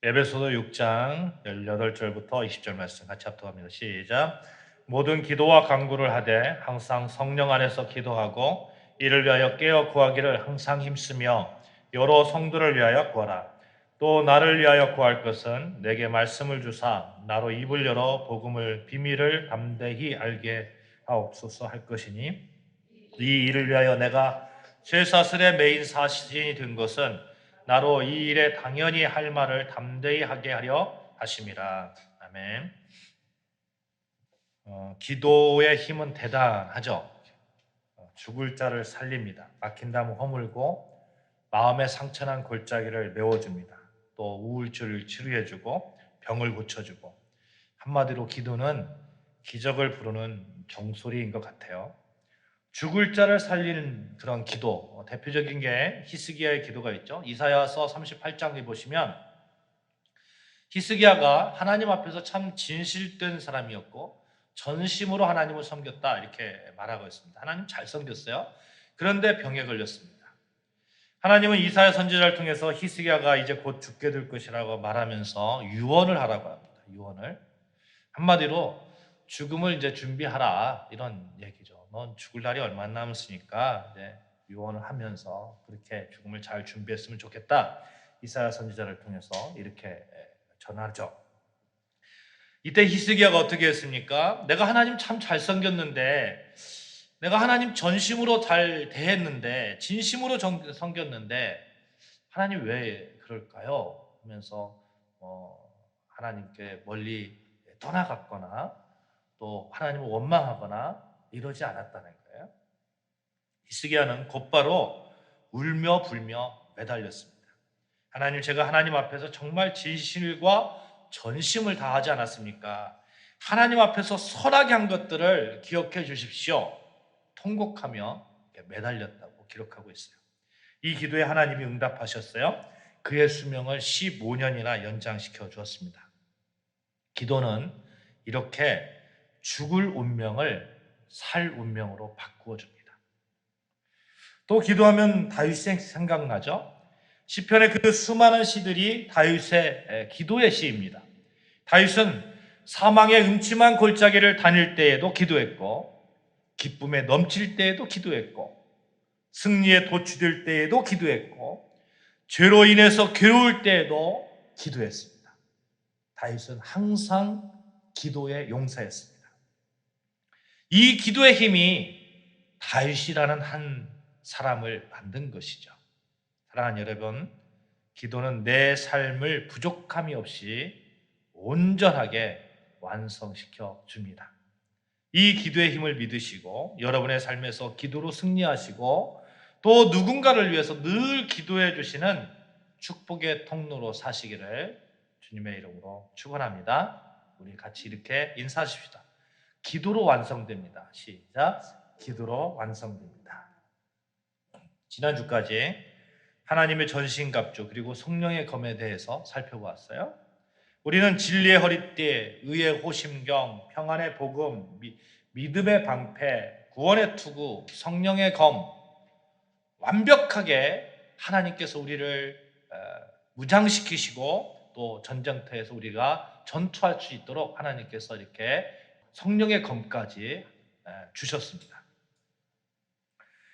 에베소서 6장 18절부터 20절 말씀 같이 합독합니다. 시작. 모든 기도와 간구를 하되 항상 성령 안에서 기도하고 이를 위하여 깨어 구하기를 항상 힘쓰며 여러 성도를 위하여 구하라. 또 나를 위하여 구할 것은 내게 말씀을 주사 나로 입을 열어 복음을 비밀을 담대히 알게 하옵소서 할 것이니 이 일을 위하여 내가 쇠사슬에 매인 사신이 된 것은 나로 이 일에 당연히 할 말을 담대히 하게 하려 하심이라. 아멘. 기도의 힘은 대단하죠. 죽을 자를 살립니다. 막힌 담을 허물고 마음에 상처난 골짜기를 메워줍니다. 또 우울증을 치료해주고 병을 고쳐주고, 한마디로 기도는 기적을 부르는 종소리인 것 같아요. 죽을 자를 살리는 그런 기도, 대표적인 게 히스기야의 기도가 있죠. 이사야서 38장에 보시면 히스기야가 하나님 앞에서 참 진실된 사람이었고 전심으로 하나님을 섬겼다 이렇게 말하고 있습니다. 하나님 잘 섬겼어요. 그런데 병에 걸렸습니다. 하나님은 이사야 선지자를 통해서 히스기야가 이제 곧 죽게 될 것이라고 말하면서 유언을 하라고 합니다. 유언을. 한마디로 죽음을 이제 준비하라 이런 얘기죠. 넌 죽을 날이 얼마 안 남았으니까 이제 유언을 하면서 그렇게 죽음을 잘 준비했으면 좋겠다. 이사야 선지자를 통해서 이렇게 전하죠. 이때 히스기야가 어떻게 했습니까? 내가 하나님 참 잘 섬겼는데, 내가 하나님 전심으로 잘 대했는데, 진심으로 섬겼는데 하나님 왜 그럴까요? 하면서 하나님께 멀리 떠나갔거나 또 하나님을 원망하거나 이러지 않았다는 거예요. 히스기야는 곧바로 울며 불며 매달렸습니다. 하나님, 제가 하나님 앞에서 정말 진실과 전심을 다하지 않았습니까? 하나님 앞에서 선하게 한 것들을 기억해 주십시오. 통곡하며 매달렸다고 기록하고 있어요. 이 기도에 하나님이 응답하셨어요. 그의 수명을 15년이나 연장시켜 주었습니다. 기도는 이렇게 죽을 운명을 살 운명으로 바꾸어 줍니다. 또 기도하면 다윗이 생각나죠? 시편의 그 수많은 시들이 다윗의 기도의 시입니다. 다윗은 사망의 음침한 골짜기를 다닐 때에도 기도했고, 기쁨에 넘칠 때에도 기도했고, 승리에 도취될 때에도 기도했고, 죄로 인해서 괴로울 때에도 기도했습니다. 다윗은 항상 기도의 용사였습니다. 이 기도의 힘이 다윗이라는 한 사람을 만든 것이죠. 사랑하는 여러분, 기도는 내 삶을 부족함이 없이 온전하게 완성시켜 줍니다. 이 기도의 힘을 믿으시고 여러분의 삶에서 기도로 승리하시고 또 누군가를 위해서 늘 기도해 주시는 축복의 통로로 사시기를 주님의 이름으로 축원합니다. 우리 같이 이렇게 인사하십시다. 기도로 완성됩니다. 시작. 기도로 완성됩니다. 지난주까지 하나님의 전신갑주 그리고 성령의 검에 대해서 살펴보았어요. 우리는 진리의 허리띠, 의의 호심경, 평안의 복음, 믿음의 방패, 구원의 투구, 성령의 검, 완벽하게 하나님께서 우리를 무장시키시고 또 전쟁터에서 우리가 전투할 수 있도록 하나님께서 이렇게 성령의 검까지 주셨습니다.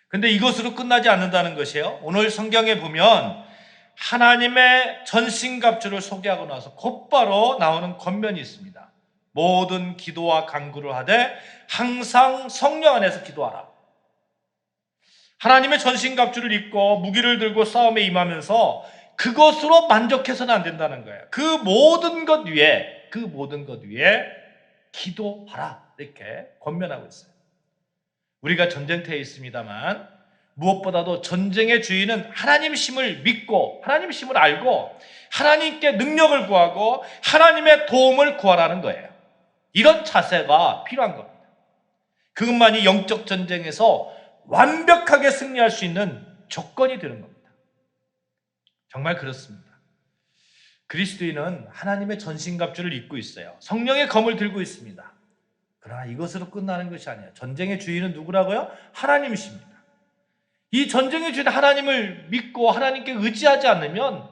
근데 이것으로 끝나지 않는다는 것이에요. 오늘 성경에 보면 하나님의 전신갑주를 소개하고 나서 곧바로 나오는 권면이 있습니다. 모든 기도와 간구를 하되 항상 성령 안에서 기도하라. 하나님의 전신갑주를 입고 무기를 들고 싸움에 임하면서 그것으로 만족해서는 안 된다는 거예요. 그 모든 것 위에 기도하라 이렇게 권면하고 있어요. 우리가 전쟁터에 있습니다만 무엇보다도 전쟁의 주인은 하나님심을 믿고 하나님심을 알고 하나님께 능력을 구하고 하나님의 도움을 구하라는 거예요. 이런 자세가 필요한 겁니다. 그것만이 영적 전쟁에서 완벽하게 승리할 수 있는 조건이 되는 겁니다. 정말 그렇습니다. 그리스도인은 하나님의 전신갑주를 입고 있어요. 성령의 검을 들고 있습니다. 그러나 이것으로 끝나는 것이 아니에요. 전쟁의 주인은 누구라고요? 하나님이십니다. 이 전쟁의 주인 하나님을 믿고 하나님께 의지하지 않으면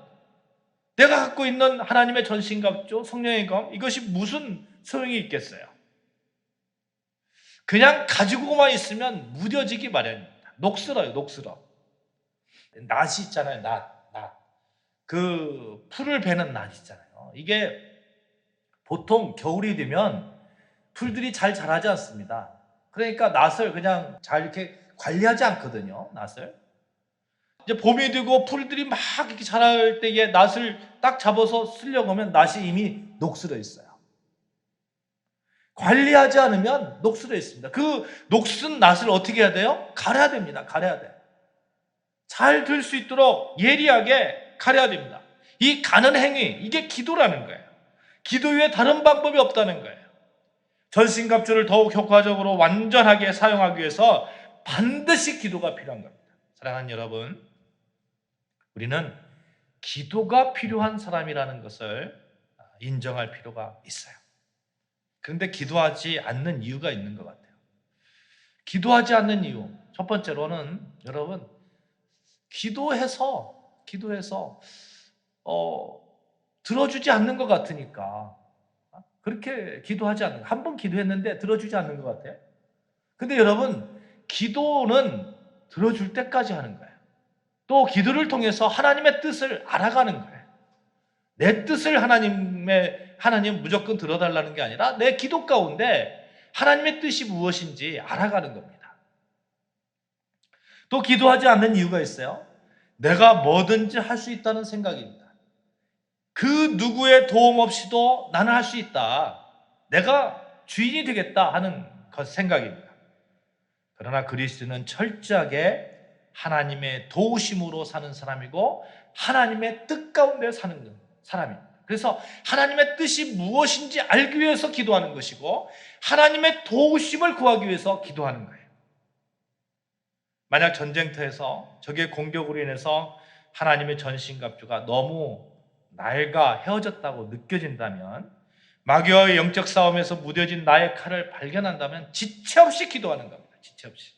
내가 갖고 있는 하나님의 전신갑주, 성령의 검, 이것이 무슨 소용이 있겠어요? 그냥 가지고만 있으면 무뎌지기 마련입니다. 녹슬어요, 녹슬어. 낫이 있잖아요, 낫. 그 풀을 베는 낫 있잖아요. 이게 보통 겨울이 되면 풀들이 잘 자라지 않습니다. 그러니까 낫을 그냥 잘 이렇게 관리하지 않거든요, 낫을. 이제 봄이 되고 풀들이 막 이렇게 자랄 때에 낫을 딱 잡아서 쓰려고 하면 낫이 이미 녹슬어 있어요. 관리하지 않으면 녹슬어 있습니다. 그 녹슨 낫을 어떻게 해야 돼요? 갈아야 됩니다. 갈아야 돼. 잘 들 수 있도록 예리하게 갈아야 됩니다. 이 가는 행위, 이게 기도라는 거예요. 기도 외에 다른 방법이 없다는 거예요. 전신갑주를 더욱 효과적으로 완전하게 사용하기 위해서 반드시 기도가 필요한 겁니다. 사랑하는 여러분, 우리는 기도가 필요한 사람이라는 것을 인정할 필요가 있어요. 그런데 기도하지 않는 이유가 있는 것 같아요. 기도하지 않는 이유, 첫 번째로는 여러분, 기도해서 들어주지 않는 것 같으니까 그렇게 기도하지 않는, 한 번 기도했는데 들어주지 않는 것 같아요. 근데 여러분, 기도는 들어줄 때까지 하는 거예요. 또 기도를 통해서 하나님의 뜻을 알아가는 거예요. 내 뜻을 하나님 무조건 들어달라는 게 아니라 내 기도 가운데 하나님의 뜻이 무엇인지 알아가는 겁니다. 또 기도하지 않는 이유가 있어요. 내가 뭐든지 할 수 있다는 생각입니다. 그 누구의 도움 없이도 나는 할 수 있다. 내가 주인이 되겠다 하는 생각입니다. 그러나 그리스도는 철저하게 하나님의 도우심으로 사는 사람이고 하나님의 뜻 가운데 사는 사람입니다. 그래서 하나님의 뜻이 무엇인지 알기 위해서 기도하는 것이고 하나님의 도우심을 구하기 위해서 기도하는 거예요. 만약 전쟁터에서 적의 공격으로 인해서 하나님의 전신갑주가 너무 낡아 헤어졌다고 느껴진다면, 마귀와의 영적 싸움에서 무뎌진 나의 칼을 발견한다면 지체 없이 기도하는 겁니다. 지체 없이.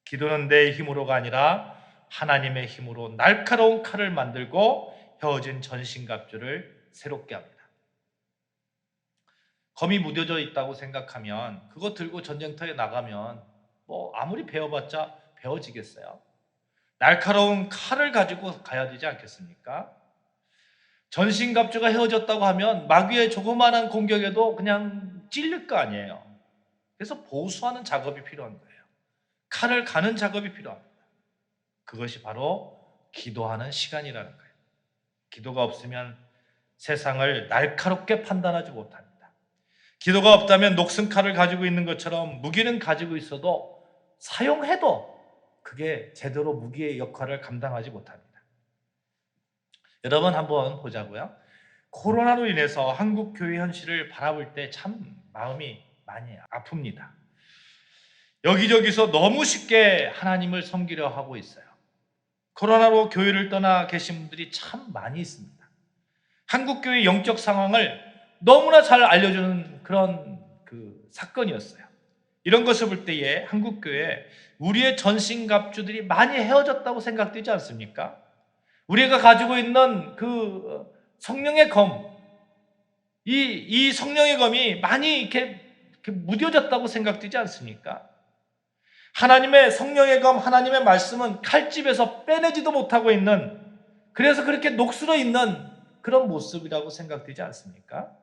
기도는 내 힘으로가 아니라 하나님의 힘으로 날카로운 칼을 만들고 헤어진 전신갑주를 새롭게 합니다. 검이 무뎌져 있다고 생각하면 그거 들고 전쟁터에 나가면 아무리 배워봤자 배워지겠어요? 날카로운 칼을 가지고 가야 되지 않겠습니까? 전신갑주가 헤어졌다고 하면 마귀의 조그마한 공격에도 그냥 찔릴 거 아니에요. 그래서 보수하는 작업이 필요한 거예요. 칼을 가는 작업이 필요합니다. 그것이 바로 기도하는 시간이라는 거예요. 기도가 없으면 세상을 날카롭게 판단하지 못합니다. 기도가 없다면 녹슨 칼을 가지고 있는 것처럼 무기는 가지고 있어도 사용해도 그게 제대로 무기의 역할을 감당하지 못합니다. 여러분 한번 보자고요. 코로나로 인해서 한국 교회 현실을 바라볼 때 참 마음이 많이 아픕니다. 여기저기서 너무 쉽게 하나님을 섬기려 하고 있어요. 코로나로 교회를 떠나 계신 분들이 참 많이 있습니다. 한국 교회 영적 상황을 너무나 잘 알려주는 그런 사건이었어요. 이런 것을 볼 때에 한국 교회 우리의 전신갑주들이 많이 헤어졌다고 생각되지 않습니까? 우리가 가지고 있는 그 성령의 검, 이 성령의 검이 많이 이렇게 무뎌졌다고 생각되지 않습니까? 하나님의 성령의 검, 하나님의 말씀은 칼집에서 빼내지도 못하고 있는, 그래서 그렇게 녹슬어 있는 그런 모습이라고 생각되지 않습니까?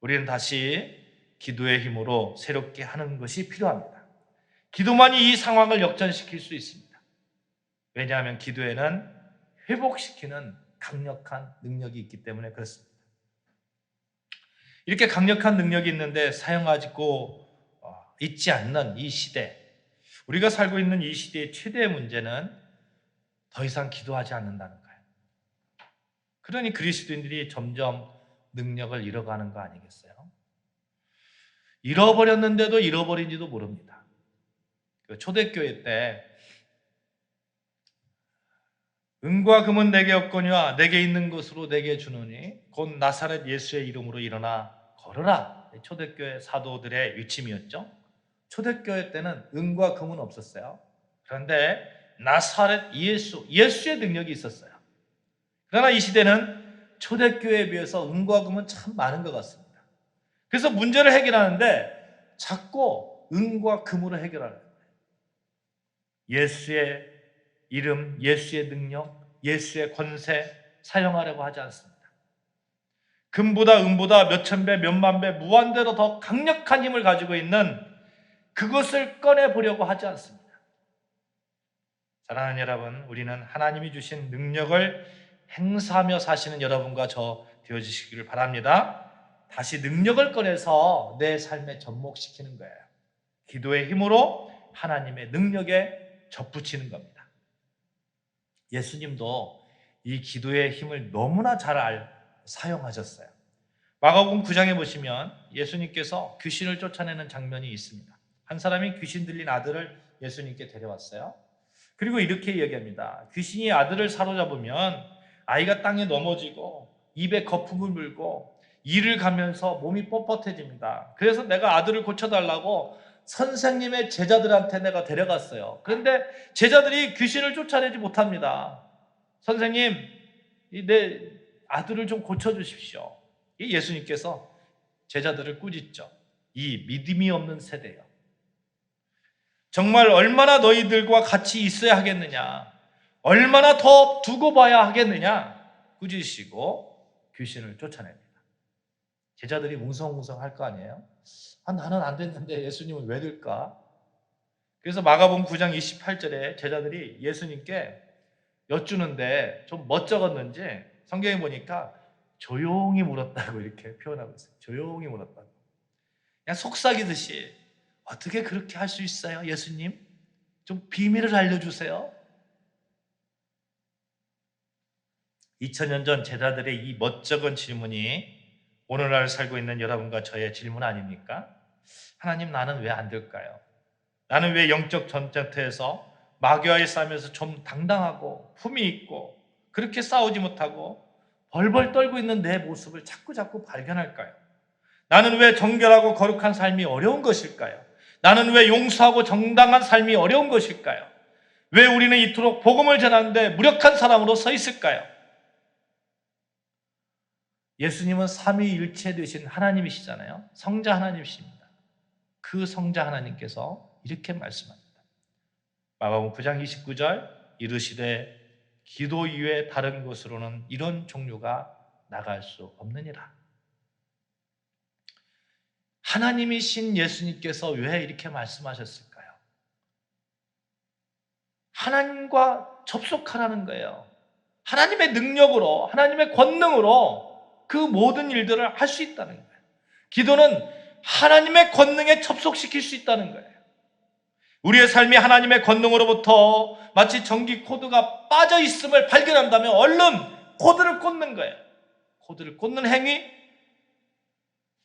우리는 다시 기도의 힘으로 새롭게 하는 것이 필요합니다. 기도만이 이 상황을 역전시킬 수 있습니다. 왜냐하면 기도에는 회복시키는 강력한 능력이 있기 때문에 그렇습니다. 이렇게 강력한 능력이 있는데 사용하고 있지 않는 이 시대, 우리가 살고 있는 이 시대의 최대의 문제는 더 이상 기도하지 않는다는 거예요. 그러니 그리스도인들이 점점 능력을 잃어가는 거 아니겠어요? 잃어버렸는데도 잃어버린지도 모릅니다. 초대교회 때 은과 금은 내게 없거니와 내게 있는 것으로 내게 주노니 곧 나사렛 예수의 이름으로 일어나 걸어라. 초대교회 사도들의 위침이었죠. 초대교회 때는 은과 금은 없었어요. 그런데 나사렛 예수의 능력이 있었어요. 그러나 이 시대는 초대교회에 비해서 은과 금은 참 많은 것 같습니다. 그래서 문제를 해결하는데 자꾸 은과 금으로 해결하는 거예요. 예수의 이름, 예수의 능력, 예수의 권세 사용하려고 하지 않습니다. 금보다 은보다 몇천 배, 몇만 배, 무한대로 더 강력한 힘을 가지고 있는 그것을 꺼내보려고 하지 않습니다. 사랑하는 여러분, 우리는 하나님이 주신 능력을 행사하며 사시는 여러분과 저 되어주시기를 바랍니다. 다시 능력을 꺼내서 내 삶에 접목시키는 거예요. 기도의 힘으로 하나님의 능력에 접붙이는 겁니다. 예수님도 이 기도의 힘을 너무나 잘 사용하셨어요. 마가복음 9장에 보시면 예수님께서 귀신을 쫓아내는 장면이 있습니다. 한 사람이 귀신 들린 아들을 예수님께 데려왔어요. 그리고 이렇게 얘기합니다. 귀신이 아들을 사로잡으면 아이가 땅에 넘어지고 입에 거품을 물고 이를 가면서 몸이 뻣뻣해집니다. 그래서 내가 아들을 고쳐달라고 선생님의 제자들한테 내가 데려갔어요. 그런데 제자들이 귀신을 쫓아내지 못합니다. 선생님, 내 아들을 좀 고쳐주십시오. 예수님께서 제자들을 꾸짖죠. 이 믿음이 없는 세대요. 정말 얼마나 너희들과 같이 있어야 하겠느냐, 얼마나 더 두고 봐야 하겠느냐 꾸짖으시고 귀신을 쫓아냅니다. 제자들이 웅성웅성 할 거 아니에요? 나는 안 됐는데 예수님은 왜 될까? 그래서 마가복음 9장 28절에 제자들이 예수님께 여쭈는데 좀 멋쩍었는지 성경에 보니까 조용히 물었다고 이렇게 표현하고 있어요. 조용히 물었다고. 그냥 속삭이듯이 어떻게 그렇게 할 수 있어요, 예수님? 좀 비밀을 알려주세요. 2000년 전 제자들의 이 멋쩍은 질문이 오늘날 살고 있는 여러분과 저의 질문 아닙니까? 하나님, 나는 왜 안 될까요? 나는 왜 영적 전쟁터에서 마귀와의 싸움에서 좀 당당하고 품위 있고 그렇게 싸우지 못하고 벌벌 떨고 있는 내 모습을 자꾸 발견할까요? 나는 왜 정결하고 거룩한 삶이 어려운 것일까요? 나는 왜 용서하고 정당한 삶이 어려운 것일까요? 왜 우리는 이토록 복음을 전하는데 무력한 사람으로 서 있을까요? 예수님은 삼위일체 되신 하나님이시잖아요. 성자 하나님이십니다. 그 성자 하나님께서 이렇게 말씀합니다. 마가복음 9장 29절 이르시되 기도 이외 다른 곳으로는 이런 종류가 나갈 수 없느니라. 하나님이신 예수님께서 왜 이렇게 말씀하셨을까요? 하나님과 접속하라는 거예요. 하나님의 능력으로, 하나님의 권능으로 그 모든 일들을 할 수 있다는 거예요. 기도는 하나님의 권능에 접속시킬 수 있다는 거예요. 우리의 삶이 하나님의 권능으로부터 마치 전기 코드가 빠져 있음을 발견한다면 얼른 코드를 꽂는 거예요. 코드를 꽂는 행위,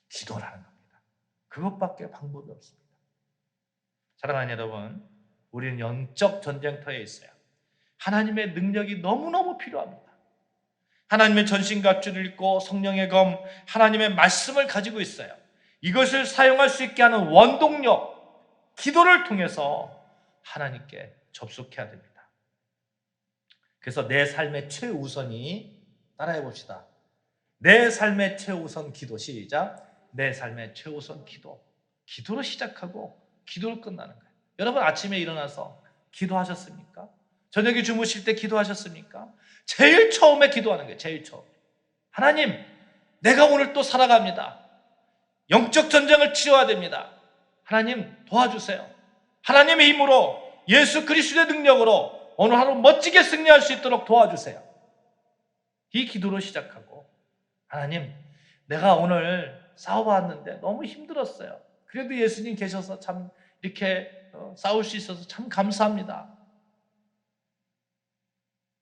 기도라는 겁니다. 그것밖에 방법이 없습니다. 사랑하는 여러분, 우리는 영적 전쟁터에 있어요. 하나님의 능력이 너무너무 필요합니다. 하나님의 전신갑주를 입고 성령의 검, 하나님의 말씀을 가지고 있어요. 이것을 사용할 수 있게 하는 원동력, 기도를 통해서 하나님께 접속해야 됩니다. 그래서 내 삶의 최우선이, 따라해 봅시다. 내 삶의 최우선 기도, 시작. 내 삶의 최우선 기도. 기도로 시작하고 기도로 끝나는 거예요. 여러분 아침에 일어나서 기도하셨습니까? 저녁에 주무실 때 기도하셨습니까? 제일 처음에 기도하는 거예요. 제일 처음. 하나님, 내가 오늘 또 살아갑니다. 영적 전쟁을 치러야 됩니다. 하나님 도와주세요. 하나님의 힘으로 예수 그리스도의 능력으로 오늘 하루 멋지게 승리할 수 있도록 도와주세요. 이 기도로 시작하고 하나님, 내가 오늘 싸워봤는데 너무 힘들었어요. 그래도 예수님 계셔서 참 이렇게 싸울 수 있어서 참 감사합니다.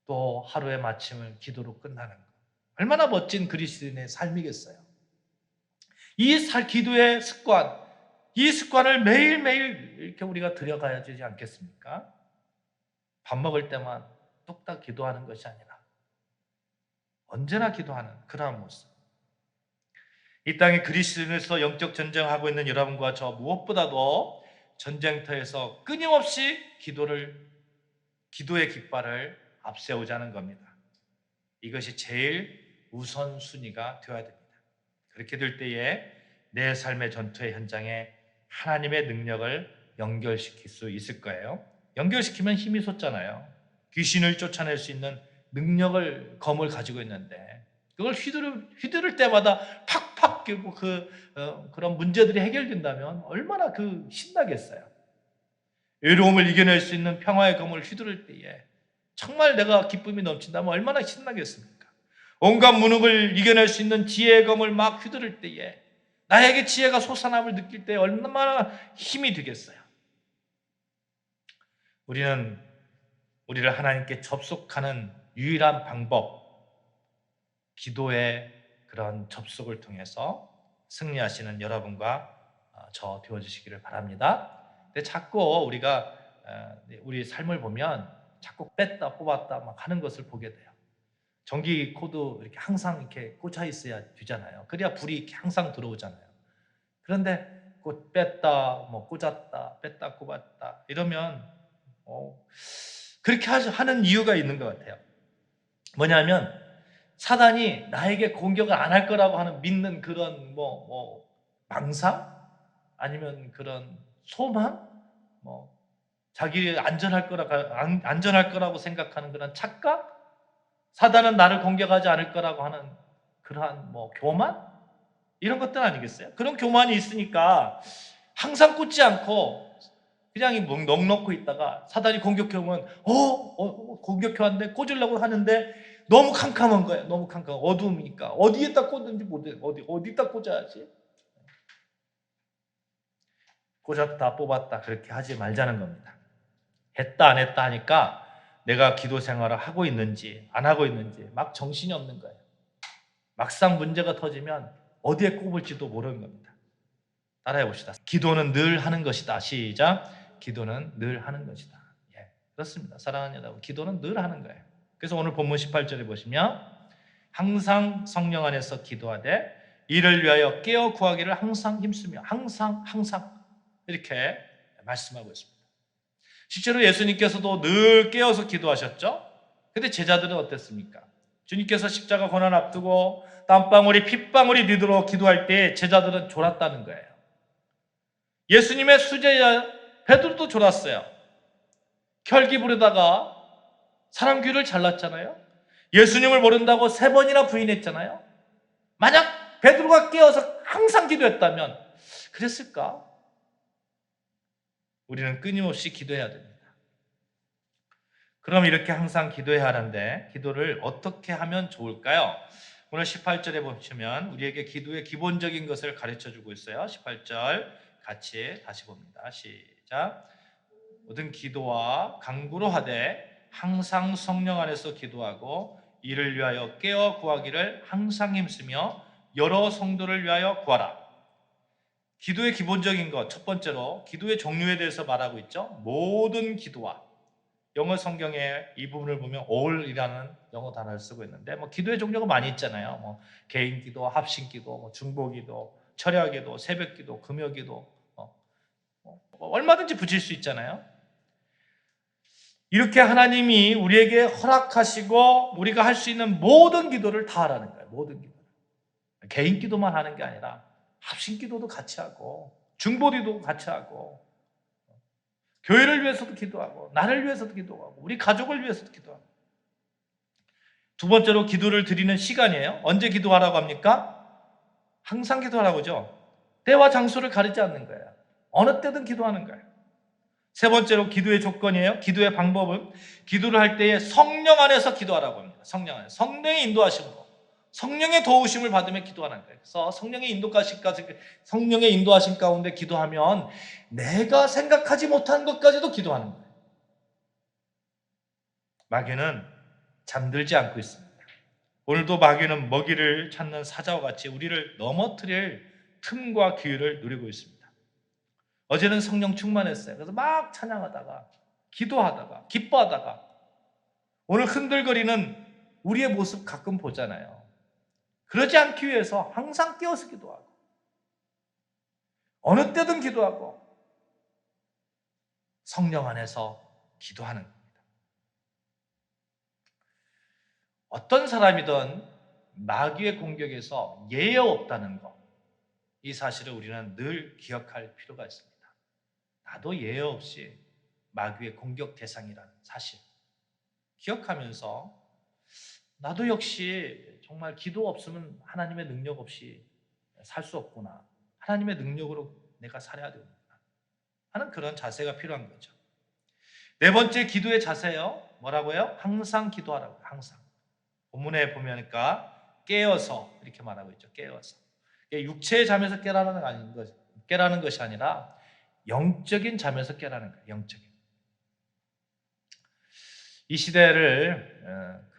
또 하루의 마침을 기도로 끝나는 것. 얼마나 멋진 그리스도인의 삶이겠어요. 이 기도의 습관, 이 습관을 매일매일 이렇게 우리가 들여가야 되지 않겠습니까? 밥 먹을 때만 뚝딱 기도하는 것이 아니라 언제나 기도하는 그러한 모습. 이 땅에 그리스도인으로서 영적 전쟁하고 있는 여러분과 저 무엇보다도 전쟁터에서 끊임없이 기도의 깃발을 앞세우자는 겁니다. 이것이 제일 우선순위가 되어야 됩니다. 그렇게 될 때에 내 삶의 전투의 현장에 하나님의 능력을 연결시킬 수 있을 거예요. 연결시키면 힘이 솟잖아요. 귀신을 쫓아낼 수 있는 능력을, 검을 가지고 있는데 그걸 휘두를 때마다 팍팍 끼고 그런 문제들이 해결된다면 얼마나 신나겠어요. 외로움을 이겨낼 수 있는 평화의 검을 휘두를 때에 정말 내가 기쁨이 넘친다면 얼마나 신나겠습니까? 온갖 무능을 이겨낼 수 있는 지혜의 검을 막 휘두를 때에 나에게 지혜가 솟아남을 느낄 때 얼마나 힘이 되겠어요. 우리를 하나님께 접속하는 유일한 방법, 기도의 그런 접속을 통해서 승리하시는 여러분과 저 되어주시기를 바랍니다. 근데 자꾸 우리가 우리 삶을 보면 자꾸 뺐다 뽑았다 막 하는 것을 보게 돼요. 전기 코드 이렇게 항상 이렇게 꽂혀 있어야 되잖아요. 그래야 불이 이렇게 항상 들어오잖아요. 그런데 뺐다 뭐 꽂았다 뺐다 꼽았다 이러면 그렇게 하는 이유가 있는 것 같아요. 뭐냐면 사단이 나에게 공격을 안 할 거라고 하는 믿는 그런 망상 아니면 그런 소망, 자기 안전할 거라고 생각하는 그런 착각, 사단은 나를 공격하지 않을 거라고 하는 그러한 교만 이런 것들 아니겠어요? 그런 교만이 있으니까 항상 꽂지 않고 그냥 넋 놓고 있다가 사단이 공격해 오면 공격해 왔는데 꽂으려고 하는데 너무 캄캄한 거예요. 너무 캄캄. 어두우니까 어디에다 꽂는지 모르겠어요. 어디다 꽂아야지. 꽂았다 뽑았다 그렇게 하지 말자는 겁니다. 했다 안 했다 하니까 내가 기도 생활을 하고 있는지 안 하고 있는지 막 정신이 없는 거예요. 막상 문제가 터지면 어디에 꼽을지도 모르는 겁니다. 따라해 봅시다. 기도는 늘 하는 것이다. 시작. 기도는 늘 하는 것이다. 예, 그렇습니다. 사랑하는 여러분, 기도는 늘 하는 거예요. 그래서 오늘 본문 18절에 보시면 항상 성령 안에서 기도하되 이를 위하여 깨어 구하기를 항상 힘쓰며 항상 이렇게 말씀하고 있습니다. 실제로 예수님께서도 늘 깨어서 기도하셨죠. 근데 제자들은 어땠습니까? 주님께서 십자가 고난 앞두고 땀방울이 핏방울이 되도록 기도할 때 제자들은 졸았다는 거예요. 예수님의 수제자 베드로도 졸았어요. 혈기 부르다가 사람 귀를 잘랐잖아요. 예수님을 모른다고 3번이나 부인했잖아요. 만약 베드로가 깨어서 항상 기도했다면 그랬을까? 우리는 끊임없이 기도해야 됩니다. 그럼 이렇게 항상 기도해야 하는데 기도를 어떻게 하면 좋을까요? 오늘 18절에 보시면 우리에게 기도의 기본적인 것을 가르쳐주고 있어요. 18절 같이 다시 봅니다. 시작. 모든 기도와 간구로 하되 항상 성령 안에서 기도하고 이를 위하여 깨어 구하기를 항상 힘쓰며 여러 성도를 위하여 구하라. 기도의 기본적인 것, 첫 번째로 기도의 종류에 대해서 말하고 있죠. 모든 기도와, 영어 성경에 이 부분을 보면 all이라는 영어 단어를 쓰고 있는데 기도의 종류가 많이 있잖아요. 개인 기도, 합심 기도, 중보 기도, 철야 기도, 새벽 기도, 금요 기도 얼마든지 붙일 수 있잖아요. 이렇게 하나님이 우리에게 허락하시고 우리가 할 수 있는 모든 기도를 다 하라는 거예요. 모든 기도. 개인 기도만 하는 게 아니라 합심 기도도 같이 하고 중보 기도도 같이 하고 교회를 위해서도 기도하고 나를 위해서도 기도하고 우리 가족을 위해서도 기도하고. 두 번째로 기도를 드리는 시간이에요. 언제 기도하라고 합니까? 항상 기도하라고 하죠. 때와 장소를 가리지 않는 거예요. 어느 때든 기도하는 거예요. 세 번째로 기도의 조건이에요. 기도의 방법은 기도를 할 때에 성령 안에서 기도하라고 합니다. 성령 안에서. 성령의 인도하심으로. 성령의 도우심을 받으며 기도하는 거예요. 그래서 성령의 인도하심 가운데 기도하면 내가 생각하지 못한 것까지도 기도하는 거예요. 마귀는 잠들지 않고 있습니다. 오늘도 마귀는 먹이를 찾는 사자와 같이 우리를 넘어뜨릴 틈과 기회를 누리고 있습니다. 어제는 성령 충만했어요. 그래서 막 찬양하다가 기도하다가 기뻐하다가 오늘 흔들거리는 우리의 모습 가끔 보잖아요. 그러지 않기 위해서 항상 깨어서 기도하고 어느 때든 기도하고 성령 안에서 기도하는 겁니다. 어떤 사람이든 마귀의 공격에서 예외 없다는 것, 이 사실을 우리는 늘 기억할 필요가 있습니다. 나도 예외 없이 마귀의 공격 대상이라는 사실 기억하면서 나도 역시 정말 기도 없으면 하나님의 능력 없이 살 수 없구나. 하나님의 능력으로 내가 살아야 되구나 하는 그런 자세가 필요한 거죠. 네 번째 기도의 자세요. 뭐라고요? 항상 기도하라고요. 항상. 본문에 보니까 깨어서 이렇게 말하고 있죠. 깨어서. 육체의 잠에서 깨라는 것이 아니라 영적인 잠에서 깨라는 거예요. 영적인. 이 시대를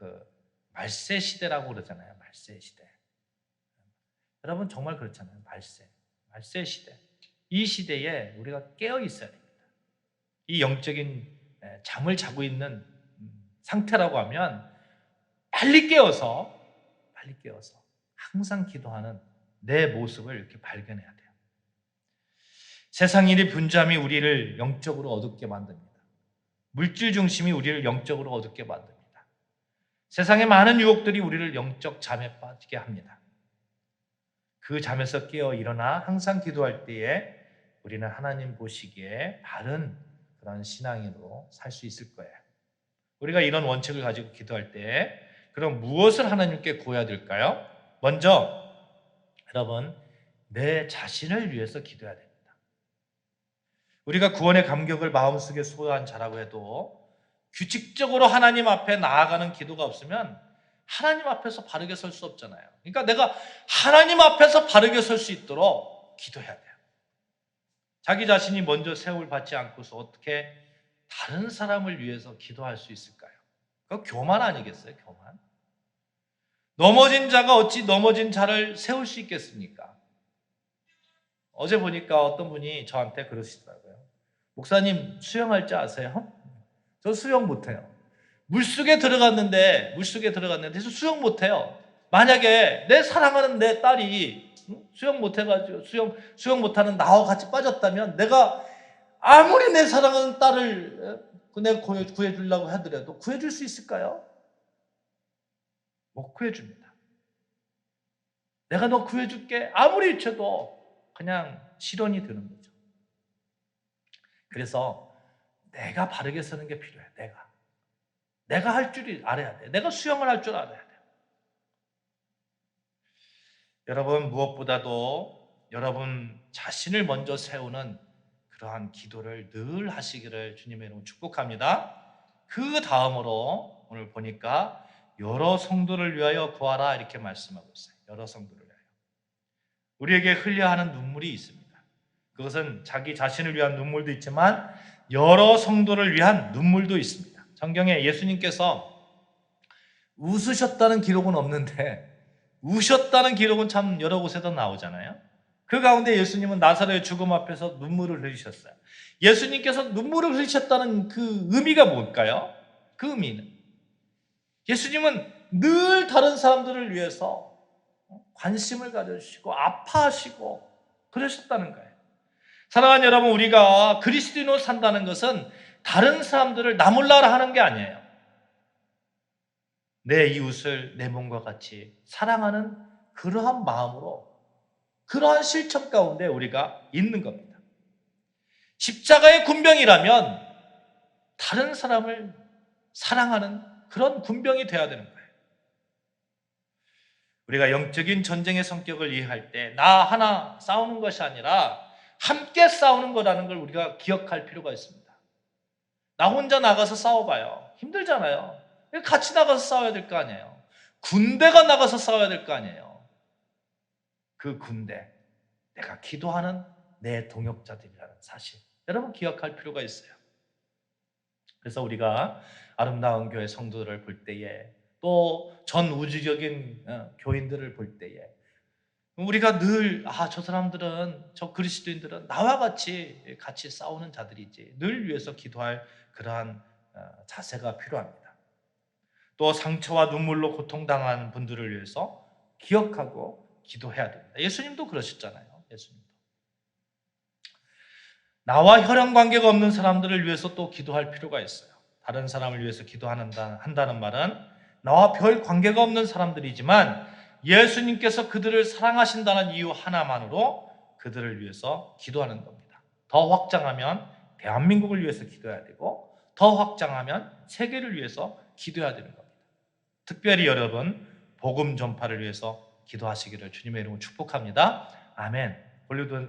말세 시대라고 그러잖아요. 말세 시대. 여러분 정말 그렇잖아요. 말세 시대. 이 시대에 우리가 깨어 있어야 됩니다. 이 영적인 잠을 자고 있는 상태라고 하면 빨리 깨어서 항상 기도하는 내 모습을 이렇게 발견해야 돼요. 세상 일이 분주함이 우리를 영적으로 어둡게 만듭니다. 물질 중심이 우리를 영적으로 어둡게 만듭니다. 세상의 많은 유혹들이 우리를 영적 잠에 빠지게 합니다. 그 잠에서 깨어 일어나 항상 기도할 때에 우리는 하나님 보시기에 바른 그런 신앙인으로 살 수 있을 거예요. 우리가 이런 원칙을 가지고 기도할 때 그럼 무엇을 하나님께 구해야 될까요? 먼저 여러분 내 자신을 위해서 기도해야 됩니다. 우리가 구원의 감격을 마음속에 소유한 자라고 해도 규칙적으로 하나님 앞에 나아가는 기도가 없으면 하나님 앞에서 바르게 설 수 없잖아요. 그러니까 내가 하나님 앞에서 바르게 설 수 있도록 기도해야 돼요. 자기 자신이 먼저 세움을 받지 않고서 어떻게 다른 사람을 위해서 기도할 수 있을까요? 그거 교만 아니겠어요? 교만. 넘어진 자가 어찌 넘어진 자를 세울 수 있겠습니까? 어제 보니까 어떤 분이 저한테 그러시더라고요. 목사님 수영할 줄 아세요? 저 수영 못해요. 물속에 들어갔는데 저 수영 못해요. 만약에 내 사랑하는 내 딸이 수영 못해가지고 수영 못하는 나와 같이 빠졌다면 내가 아무리 내 사랑하는 딸을 내가 구해주려고 하더라도 구해줄 수 있을까요? 못 구해줍니다. 내가 너 구해줄게 아무리 외쳐도 그냥 실언이 되는 거죠. 그래서 내가 바르게 서는 게 필요해. 내가 할 줄 알아야 돼. 내가 수영을 할 줄 알아야 돼. 여러분 무엇보다도 여러분 자신을 먼저 세우는 그러한 기도를 늘 하시기를 주님의 이름으로 축복합니다. 그 다음으로 오늘 보니까 여러 성도를 위하여 구하라 이렇게 말씀하고 있어요. 여러 성도를 위하여. 우리에게 흘려야 하는 눈물이 있습니다. 그것은 자기 자신을 위한 눈물도 있지만 여러 성도를 위한 눈물도 있습니다. 성경에 예수님께서 웃으셨다는 기록은 없는데 우셨다는 기록은 참 여러 곳에도 나오잖아요. 그 가운데 예수님은 나사로의 죽음 앞에서 눈물을 흘리셨어요. 예수님께서 눈물을 흘리셨다는 그 의미가 뭘까요? 그 의미는 예수님은 늘 다른 사람들을 위해서 관심을 가져주시고 아파하시고 그러셨다는 거예요. 사랑하는 여러분, 우리가 그리스도인으로 산다는 것은 다른 사람들을 나 몰라라 하는 게 아니에요. 내 이웃을 내 몸과 같이 사랑하는 그러한 마음으로 그러한 실천 가운데 우리가 있는 겁니다. 십자가의 군병이라면 다른 사람을 사랑하는 그런 군병이 되어야 되는 거예요. 우리가 영적인 전쟁의 성격을 이해할 때 나 하나 싸우는 것이 아니라 함께 싸우는 거라는 걸 우리가 기억할 필요가 있습니다. 나 혼자 나가서 싸워봐요. 힘들잖아요. 같이 나가서 싸워야 될 거 아니에요. 군대가 나가서 싸워야 될 거 아니에요. 그 군대, 내가 기도하는 내 동역자들이라는 사실, 여러분 기억할 필요가 있어요. 그래서 우리가 아름다운 교회 성도들을 볼 때에 또 전 우주적인 교인들을 볼 때에 우리가 늘 저 사람들은, 저 그리스도인들은 나와 같이 싸우는 자들이지 늘 위해서 기도할 그러한 자세가 필요합니다. 또 상처와 눈물로 고통당한 분들을 위해서 기억하고 기도해야 됩니다. 예수님도 그러셨잖아요. 예수님도. 나와 혈연 관계가 없는 사람들을 위해서 또 기도할 필요가 있어요. 다른 사람을 위해서 기도한다는 말은 나와 별 관계가 없는 사람들이지만 예수님께서 그들을 사랑하신다는 이유 하나만으로 그들을 위해서 기도하는 겁니다. 더 확장하면 대한민국을 위해서 기도해야 되고, 더 확장하면 세계를 위해서 기도해야 되는 겁니다. 특별히 여러분 복음 전파를 위해서 기도하시기를 주님의 이름으로 축복합니다. 아멘.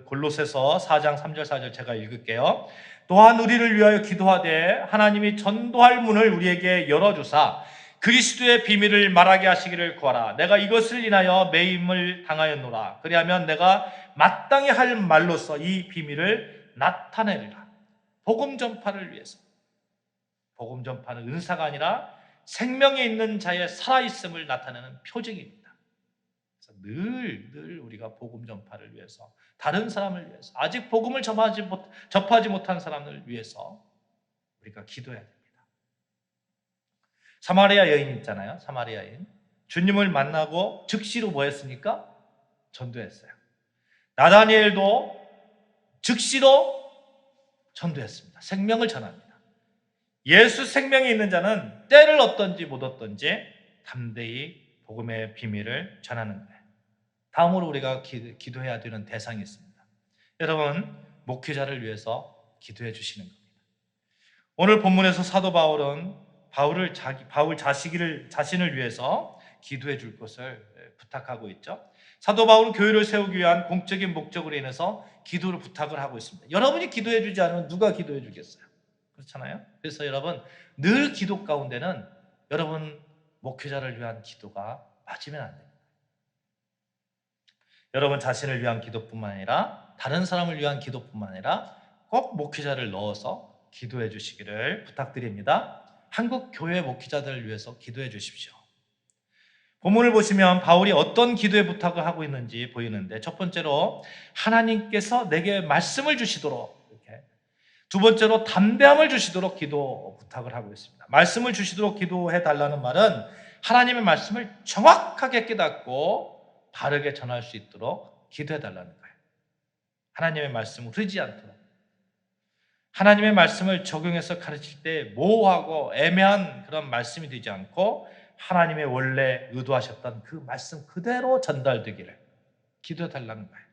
골로새서 4장 3절 4절 제가 읽을게요. 또한 우리를 위하여 기도하되 하나님이 전도할 문을 우리에게 열어주사 그리스도의 비밀을 말하게 하시기를 구하라. 내가 이것을 인하여 매임을 당하였노라. 그리하면 내가 마땅히 할 말로써 이 비밀을 나타내리라. 복음 전파를 위해서. 복음 전파는 은사가 아니라 생명에 있는 자의 살아있음을 나타내는 표징입니다. 그래서 늘 우리가 복음 전파를 위해서, 다른 사람을 위해서, 아직 복음을 접하지 못한 사람을 위해서 우리가 기도해야 됩니다. 사마리아 여인 있잖아요. 사마리아 여인. 주님을 만나고 즉시로 뭐 했습니까? 전도했어요. 나다니엘도 즉시로 전도했습니다. 생명을 전합니다. 예수 생명이 있는 자는 때를 얻든지 못 얻든지 담대히 복음의 비밀을 전하는 거예요. 다음으로 우리가 기도해야 되는 대상이 있습니다. 여러분, 목회자를 위해서 기도해 주시는 겁니다. 오늘 본문에서 사도 바울은 바울 자신을 위해서 기도해 줄 것을 부탁하고 있죠. 사도 바울은 교회를 세우기 위한 공적인 목적으로 인해서 기도를 부탁을 하고 있습니다. 여러분이 기도해 주지 않으면 누가 기도해 주겠어요? 그렇잖아요. 그래서 여러분 늘 기도 가운데는 여러분 목회자를 위한 기도가 빠지면 안 됩니다. 여러분 자신을 위한 기도뿐만 아니라 다른 사람을 위한 기도뿐만 아니라 꼭 목회자를 넣어서 기도해 주시기를 부탁드립니다. 한국 교회 목회자들을 위해서 기도해 주십시오. 본문을 보시면 바울이 어떤 기도의 부탁을 하고 있는지 보이는데, 첫 번째로 하나님께서 내게 말씀을 주시도록, 이렇게 두 번째로 담대함을 주시도록 기도 부탁을 하고 있습니다. 말씀을 주시도록 기도해 달라는 말은 하나님의 말씀을 정확하게 깨닫고 바르게 전할 수 있도록 기도해 달라는 거예요. 하나님의 말씀을 흐르지 않도록, 하나님의 말씀을 적용해서 가르칠 때 모호하고 애매한 그런 말씀이 되지 않고 하나님의 원래 의도하셨던 그 말씀 그대로 전달되기를 기도해 달라는 거예요.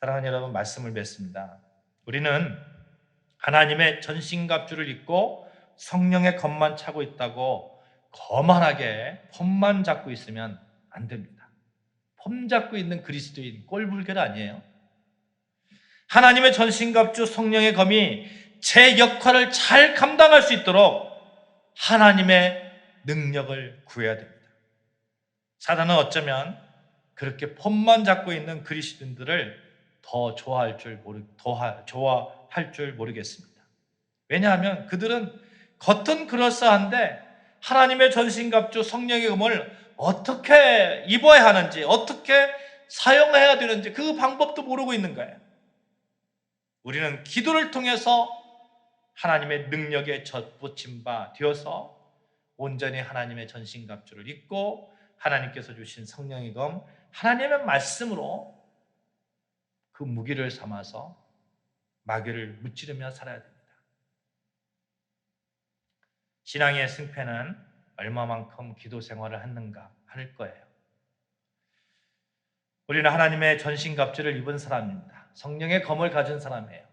사랑하는 여러분, 말씀을 맺습니다. 우리는 하나님의 전신갑주를 입고 성령의 검만 차고 있다고 거만하게 폼만 잡고 있으면 안 됩니다. 폼 잡고 있는 그리스도인 꼴불견 아니에요. 하나님의 전신갑주 성령의 검이 제 역할을 잘 감당할 수 있도록 하나님의 능력을 구해야 됩니다. 사단은 어쩌면 그렇게 폼만 잡고 있는 그리스도인들을 더 좋아할 줄 모르겠습니다. 왜냐하면 그들은 겉은 그럴싸한데 하나님의 전신갑주 성령의 검을 어떻게 입어야 하는지, 어떻게 사용해야 되는지 그 방법도 모르고 있는 거예요. 우리는 기도를 통해서 하나님의 능력에 젖붙임 바 되어서 온전히 하나님의 전신갑주를 입고 하나님께서 주신 성령의 검, 하나님의 말씀으로 그 무기를 삼아서 마귀를 무찌르며 살아야 됩니다. 신앙의 승패는 얼마만큼 기도 생활을 하는가 할 거예요. 우리는 하나님의 전신갑주를 입은 사람입니다. 성령의 검을 가진 사람이에요.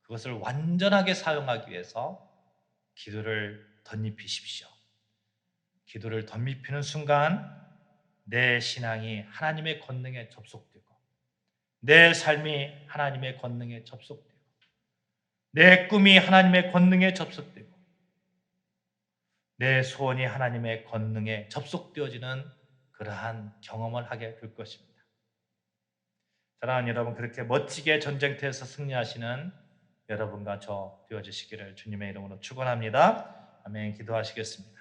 그것을 완전하게 사용하기 위해서 기도를 덧입히십시오. 기도를 덧입히는 순간 내 신앙이 하나님의 권능에 접속되고, 내 삶이 하나님의 권능에 접속되고, 내 꿈이 하나님의 권능에 접속되고, 내 소원이 하나님의 권능에 접속되어지는 그러한 경험을 하게 될 것입니다. 사랑하는 여러분, 그렇게 멋지게 전쟁터에서 승리하시는 여러분과 저 되어주시기를 주님의 이름으로 축원합니다. 아멘. 기도하시겠습니다.